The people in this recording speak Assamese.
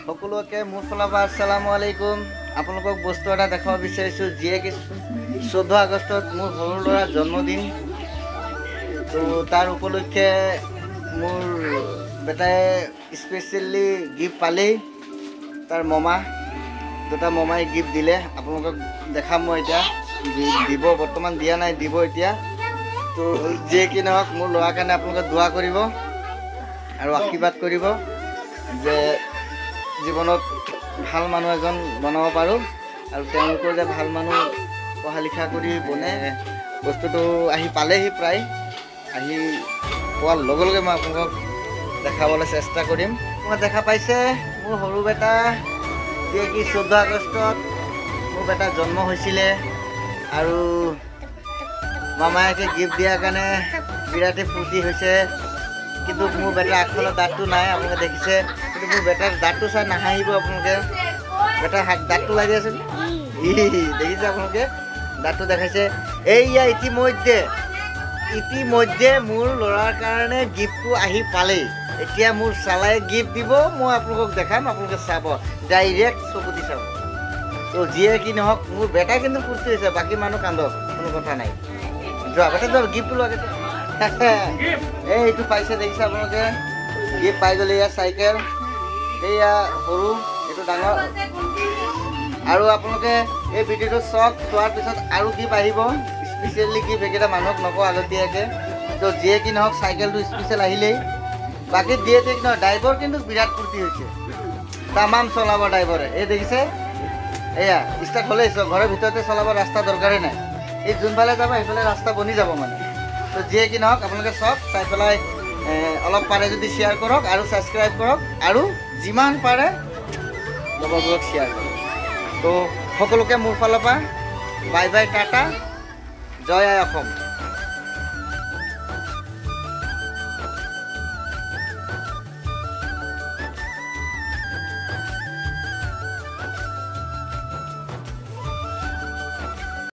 সকলোকে মোৰ ফালৰ পৰা আসসালামু আলাইকুম। আপোনালোকক বস্তু এটা দেখাব বিচাৰিছোঁ, যিয়ে কি 14 আগষ্টত মোৰ সৰু ল'ৰাৰ জন্মদিন। তো তাৰ উপলক্ষে মোৰ বেটাই স্পেচিয়েলি গিফ্ট পালেই। তাৰ দুটা মমাই গিফ্ট দিলে। আপোনালোকক দেখাম মই এতিয়া, দিব বৰ্তমান দিয়া নাই, দিব এতিয়া। তো যিয়ে কি নহওক মোৰ ল'ৰাৰ কাৰণে আপোনালোকে দোৱা কৰিব আৰু আশীৰ্বাদ কৰিব যে জীৱনত ভাল মানুহ এজন বনাব পাৰোঁ আৰু তেওঁলোকৰ যে ভাল মানুহ পঢ়া লিখা কৰি বনে। বস্তুটো আহি পালেহি, প্ৰায় আহি পোৱাৰ লগে লগে মই আপোনালোকক দেখাবলৈ চেষ্টা কৰিম। মই দেখা পাইছে মোৰ সৰু বেটা, যিয়ে কি 14 আগষ্টত মোৰ বেটা জন্ম হৈছিলে আৰু মামায়েকে গিফ্ট দিয়াৰ কাৰণে বিৰাটেই ফূৰ্তি হৈছে। কিন্তু মোৰ বেটাৰ আগফালৰ দাঁতটো নাই, আপোনালোকে দেখিছে। কিন্তু মোৰ বেটাৰ দাঁতটো চাই নাহাঁহিব আপোনালোকে। বেটাৰ দাঁতটো লাগি আছে, দেখিছে আপোনালোকে, দাঁতটো দেখাইছে। এইয়া ইতিমধ্যে মোৰ ল'ৰাৰ কাৰণে গিফ্টটো আহি পালেই। এতিয়া মোৰ চালাই গিফ্ট দিব, মই আপোনালোকক দেখাম, আপোনালোকে চাব, ডাইৰেক্ট চকু দি চাব। তো যিয়ে কি নহওক মোৰ বেটা কিন্তু ফূৰ্তি হৈছে, বাকী মানুহ কান্দক, কোনো কথা নাই। যোৱা বেটা যোৱা, গিফ্টটো লোৱা কেতিয়া এইটো পাইছে, দেখিছে আপোনালোকে, গিফ্ট পাই গ'লে। এয়া চাইকেল, এয়া সৰু, এইটো ডাঙৰ। আৰু আপোনালোকে এই ভিডিঅ'টো চোৱাৰ পিছত আৰু গিফ্ট আহিব, স্পেচিয়েলি গিফ্ট। এইকেইটা মানুহক নকওঁ আগতীয়াকৈ। তো যিয়ে কি নহওক চাইকেলটো স্পেচিয়েল আহিলেই, বাকী দিয়ে ঠিক নহয়। ড্ৰাইভৰ কিন্তু বিৰাট ফূৰ্তি হৈছে, তামাম চলাব ড্ৰাইভৰে। এই দেখিছে, এয়া ষ্টাৰ্ট হ'লেই, ঘৰৰ ভিতৰতে চলাব, ৰাস্তা দৰকাৰেই নাই। এই যোনফালে যাব সেইফালে ৰাস্তা বনি যাব মানে। তো যিয়ে কি নহওক আপোনালোকে চাওক, চাই পেলাই অলপ পাৰে যদি শ্বেয়াৰ কৰক আৰু ছাবস্ক্ৰাইব কৰক, আৰু যিমান পাৰে লগৰবোৰক শ্বেয়াৰ কৰক। তো সকলোকে মোৰ ফালৰ পৰা বাই বাই, টাটা, জয় আই অসম।